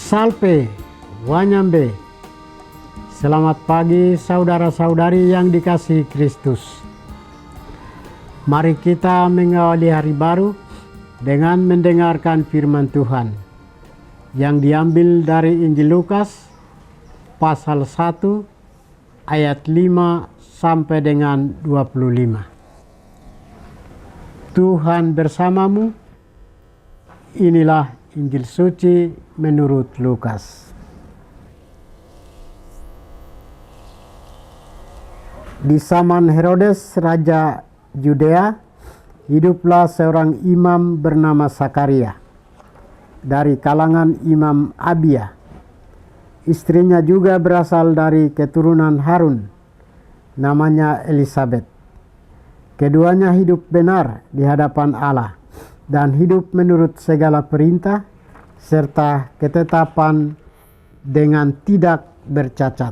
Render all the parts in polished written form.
Salpe, Wanyambe. Selamat pagi saudara-saudari yang dikasihi Kristus. Mari kita mengawali hari baru dengan mendengarkan firman Tuhan yang diambil dari Injil Lukas pasal 1 ayat 5 sampai dengan 25. Tuhan bersamamu. Inilah Injil suci menurut Lukas. Di zaman Herodes raja Yudea, hiduplah seorang imam bernama Sakaria dari kalangan Imam Abia. Istrinya juga berasal dari keturunan Harun, namanya Elisabet. Keduanya hidup benar di hadapan Allah dan hidup menurut segala perintah serta ketetapan dengan tidak bercacat.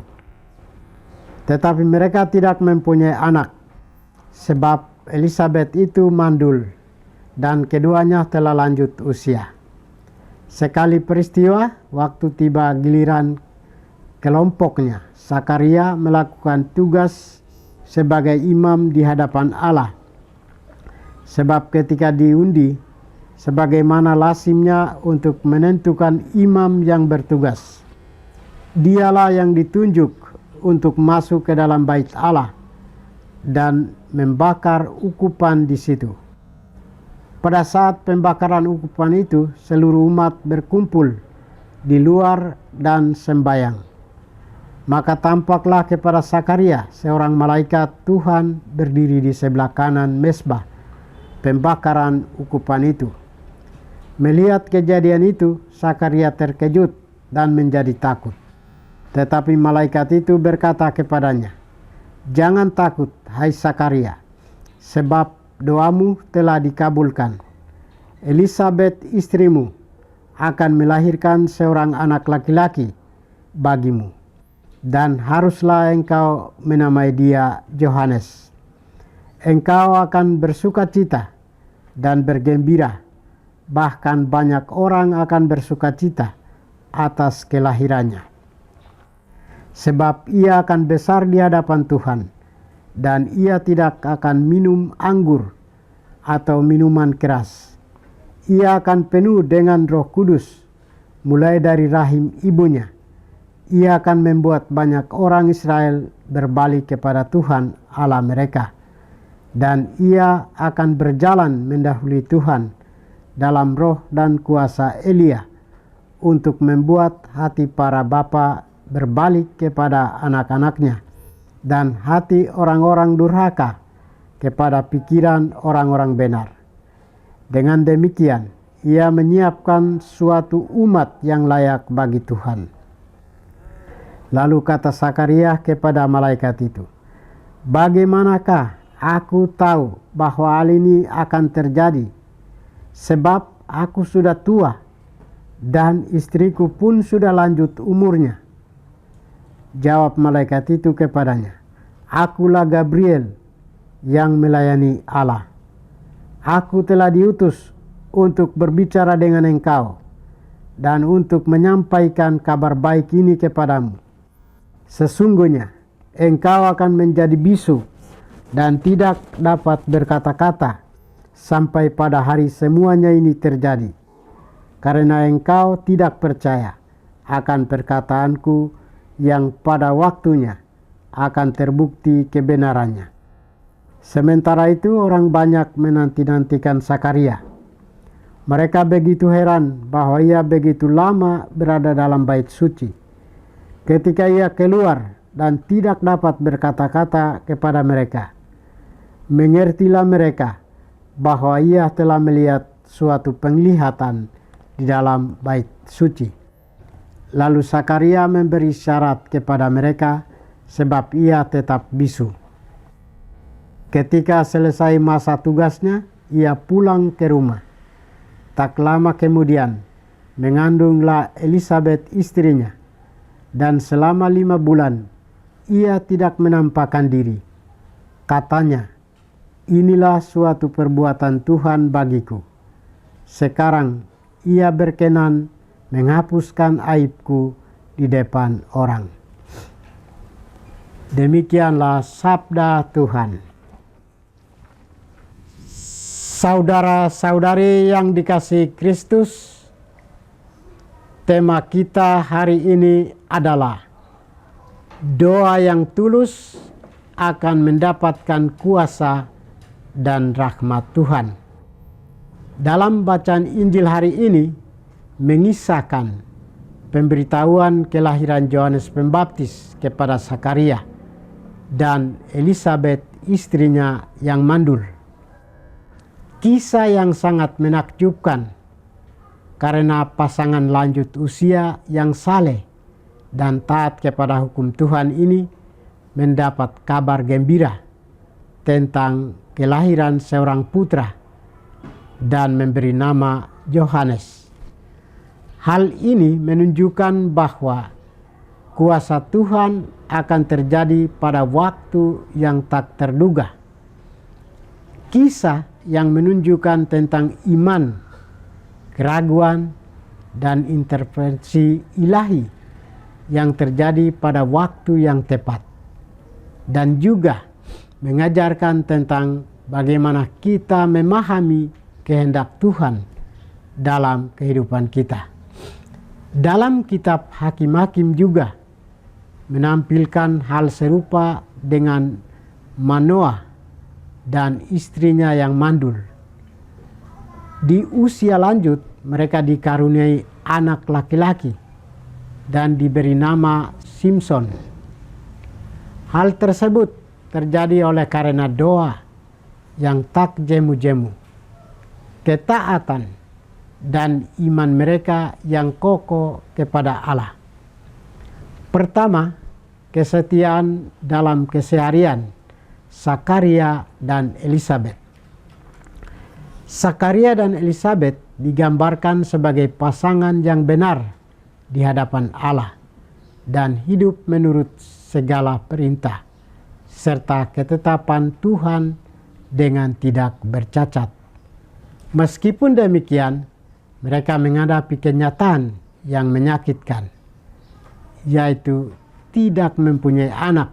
Tetapi mereka tidak mempunyai anak, sebab Elisabet itu mandul dan keduanya telah lanjut usia. Sekali peristiwa, waktu tiba giliran kelompoknya, Sakaria melakukan tugas sebagai imam di hadapan Allah. Sebab ketika diundi, sebagaimana lazimnya untuk menentukan imam yang bertugas, dialah yang ditunjuk untuk masuk ke dalam bait Allah dan membakar ukupan di situ. Pada saat pembakaran ukupan itu, seluruh umat berkumpul di luar dan sembahyang. Maka tampaklah kepada Sakaria seorang malaikat Tuhan berdiri di sebelah kanan mezbah pembakaran ukupan itu. Melihat kejadian itu, Sakaria terkejut dan menjadi takut. Tetapi malaikat itu berkata kepadanya, "Jangan takut, hai Sakaria, sebab doamu telah dikabulkan. Elisabet istrimu akan melahirkan seorang anak laki-laki bagimu, dan haruslah engkau menamai dia Yohanes. Engkau akan bersukacita dan bergembira, bahkan banyak orang akan bersukacita atas kelahirannya. Sebab ia akan besar di hadapan Tuhan, dan ia tidak akan minum anggur atau minuman keras. Ia akan penuh dengan Roh Kudus mulai dari rahim ibunya. Ia akan membuat banyak orang Israel berbalik kepada Tuhan Allah mereka, dan ia akan berjalan mendahului Tuhan dalam roh dan kuasa Elia untuk membuat hati para bapa berbalik kepada anak-anaknya dan hati orang-orang durhaka kepada pikiran orang-orang benar. Dengan demikian, ia menyiapkan suatu umat yang layak bagi Tuhan." Lalu kata Sakaria kepada malaikat itu, "Bagaimanakah aku tahu bahwa hal ini akan terjadi? Sebab aku sudah tua dan istriku pun sudah lanjut umurnya." Jawab malaikat itu kepadanya, "Akulah Gabriel yang melayani Allah. Aku telah diutus untuk berbicara dengan engkau dan untuk menyampaikan kabar baik ini kepadamu. Sesungguhnya engkau akan menjadi bisu dan tidak dapat berkata-kata sampai pada hari semuanya ini terjadi, karena engkau tidak percaya akan perkataanku yang pada waktunya akan terbukti kebenarannya." Sementara itu orang banyak menanti-nantikan Sakaria. Mereka begitu heran bahwa ia begitu lama berada dalam bait suci. Ketika ia keluar dan tidak dapat berkata-kata kepada mereka, mengertilah mereka bahwa ia telah melihat suatu penglihatan di dalam bait suci. Lalu Sakaria memberi syarat kepada mereka sebab ia tetap bisu. Ketika selesai masa tugasnya, ia pulang ke rumah. Tak lama kemudian, mengandunglah Elisabet istrinya, dan selama 5 bulan ia tidak menampakkan diri. Katanya, "Inilah suatu perbuatan Tuhan bagiku. Sekarang ia berkenan menghapuskan aibku di depan orang. Demikianlah sabda Tuhan. Saudara-saudari yang dikasihi Kristus, tema kita hari ini adalah doa yang tulus akan mendapatkan kuasa dan rahmat Tuhan. Dalam bacaan Injil hari ini mengisahkan pemberitahuan kelahiran Yohanes Pembaptis kepada Zakaria dan Elisabet istrinya yang mandul. Kisah yang sangat menakjubkan karena pasangan lanjut usia yang saleh dan taat kepada hukum Tuhan ini mendapat kabar gembira tentang kelahiran seorang putra dan memberi nama Yohanes. Hal ini menunjukkan bahwa kuasa Tuhan akan terjadi pada waktu yang tak terduga. Kisah yang menunjukkan tentang iman, keraguan, dan intervensi ilahi yang terjadi pada waktu yang tepat. Dan juga mengajarkan tentang bagaimana kita memahami kehendak Tuhan dalam kehidupan kita. Dalam kitab Hakim-Hakim juga menampilkan hal serupa dengan Manoah dan istrinya yang mandul. Di usia lanjut mereka dikaruniai anak laki-laki dan diberi nama Simson. Hal tersebut terjadi oleh karena doa yang tak jemu-jemu, ketaatan dan iman mereka yang kokoh kepada Allah. Pertama, kesetiaan dalam keseharian Zakaria dan Elisabet. Zakaria dan Elisabet digambarkan sebagai pasangan yang benar di hadapan Allah dan hidup menurut segala perintah serta ketetapan Tuhan dengan tidak bercacat. Meskipun demikian, mereka menghadapi kenyataan yang menyakitkan, yaitu tidak mempunyai anak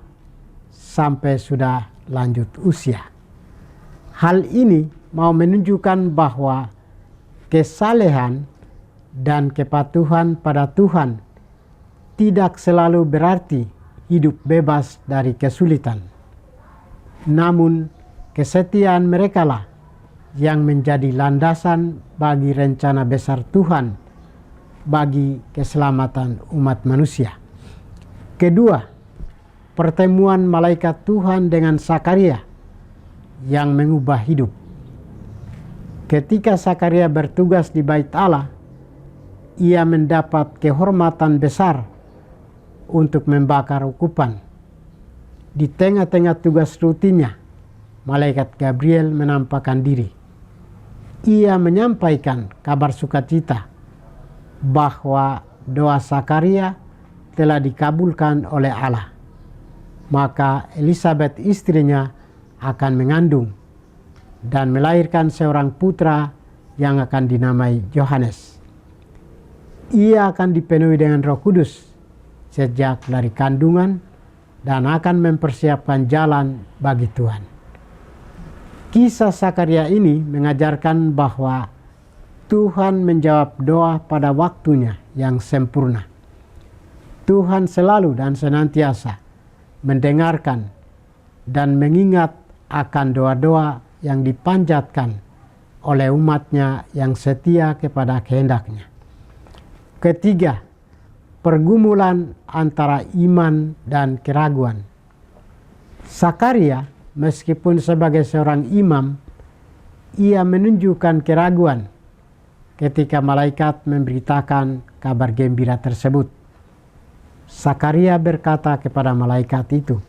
sampai sudah lanjut usia. Hal ini mau menunjukkan bahwa kesalehan dan kepatuhan pada Tuhan tidak selalu berarti hidup bebas dari kesulitan. Namun kesetiaan merekalah yang menjadi landasan bagi rencana besar Tuhan bagi keselamatan umat manusia. Kedua, pertemuan malaikat Tuhan dengan Zakaria yang mengubah hidup. Ketika Zakaria bertugas di Bait Allah, ia mendapat kehormatan besar untuk membakar ukupan. Di tengah-tengah tugas rutinnya, malaikat Gabriel menampakkan diri. Ia menyampaikan kabar sukacita bahwa doa Zakaria telah dikabulkan oleh Allah. Maka Elisabet istrinya akan mengandung dan melahirkan seorang putra yang akan dinamai Yohanes. Ia akan dipenuhi dengan Roh Kudus sejak dari kandungan dan akan mempersiapkan jalan bagi Tuhan. Kisah Zakaria ini mengajarkan bahwa Tuhan menjawab doa pada waktunya yang sempurna. Tuhan selalu dan senantiasa mendengarkan dan mengingat akan doa-doa yang dipanjatkan oleh umatnya yang setia kepada kehendaknya. Ketiga, pergumulan antara iman dan keraguan. Zakaria, meskipun sebagai seorang imam, ia menunjukkan keraguan ketika malaikat memberitakan kabar gembira tersebut. Zakaria berkata kepada malaikat itu,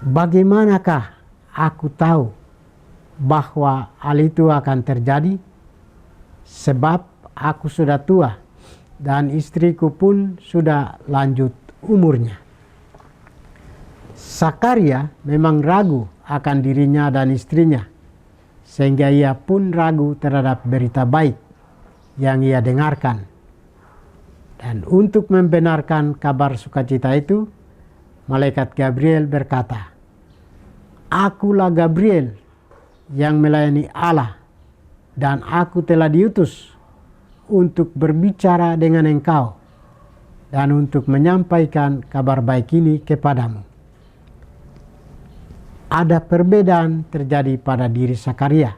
"Bagaimanakah aku tahu bahwa hal itu akan terjadi? Sebab aku sudah tua dan istriku pun sudah lanjut umurnya." Zakaria memang ragu akan dirinya dan istrinya, sehingga ia pun ragu terhadap berita baik yang ia dengarkan. Dan untuk membenarkan kabar sukacita itu, malaikat Gabriel berkata, "Akulah Gabriel yang melayani Allah, dan aku telah diutus untuk berbicara dengan engkau dan untuk menyampaikan kabar baik ini kepadamu." Ada perbedaan terjadi pada diri Sakaria,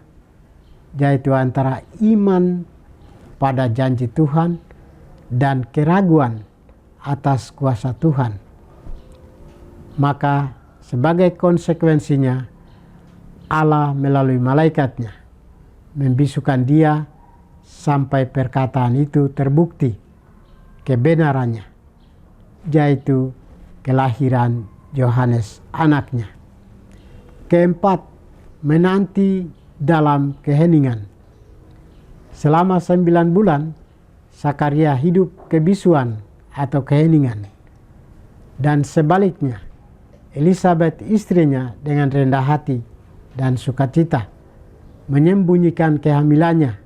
yaitu antara iman pada janji Tuhan dan keraguan atas kuasa Tuhan. Maka sebagai konsekuensinya, Allah melalui malaikatnya membisukan dia sampai perkataan itu terbukti kebenarannya, yaitu kelahiran Yohanes anaknya. Keempat, menanti dalam keheningan. Selama 9 bulan, Sakaria hidup kebisuan atau keheningan. Dan sebaliknya, Elisabet istrinya dengan rendah hati dan sukacita menyembunyikan kehamilannya.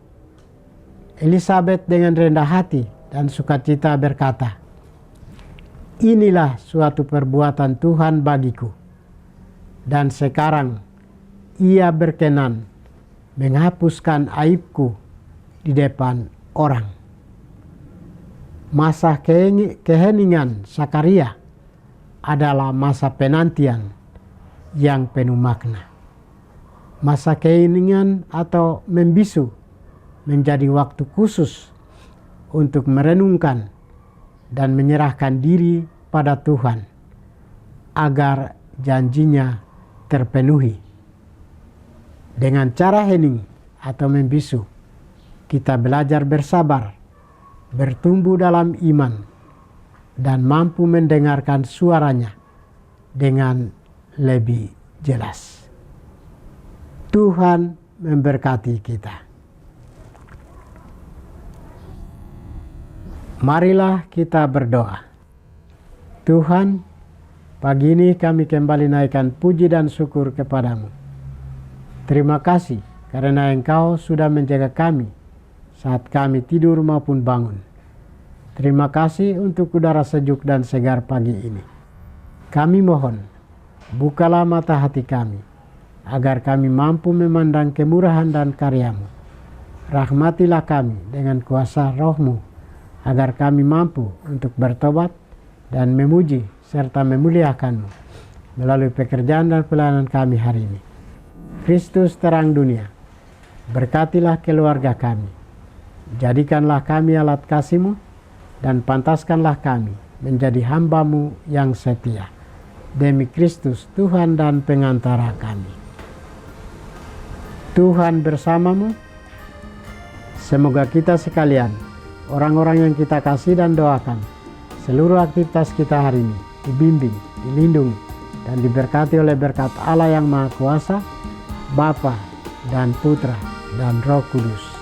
Elisabet dengan rendah hati dan sukacita berkata, "Inilah suatu perbuatan Tuhan bagiku, dan sekarang ia berkenan menghapuskan aibku di depan orang." Masa keheningan Sakaria adalah masa penantian yang penuh makna. Masa keheningan atau membisu menjadi waktu khusus untuk merenungkan dan menyerahkan diri pada Tuhan agar janjinya terpenuhi. Dengan cara hening atau membisu, kita belajar bersabar, bertumbuh dalam iman, dan mampu mendengarkan suaranya dengan lebih jelas. Tuhan memberkati kita. Marilah kita berdoa. Tuhan, pagi ini kami kembali naikkan puji dan syukur kepadamu. Terima kasih karena Engkau sudah menjaga kami saat kami tidur maupun bangun. Terima kasih untuk udara sejuk dan segar pagi ini. Kami mohon, bukalah mata hati kami, agar kami mampu memandang kemurahan dan karya-Mu. Rahmatilah kami dengan kuasa Roh-Mu, agar kami mampu untuk bertobat dan memuji serta memuliakan-Mu melalui pekerjaan dan pelayanan kami hari ini. Kristus terang dunia, berkatilah keluarga kami. Jadikanlah kami alat kasih-Mu, dan pantaskanlah kami menjadi hamba-Mu yang setia. Demi Kristus Tuhan dan pengantara kami. Tuhan bersamamu. Semoga kita sekalian, orang-orang yang kita kasih dan doakan, seluruh aktivitas kita hari ini dibimbing, dilindungi, dan diberkati oleh berkat Allah yang Maha Kuasa, Bapa dan Putra dan Roh Kudus.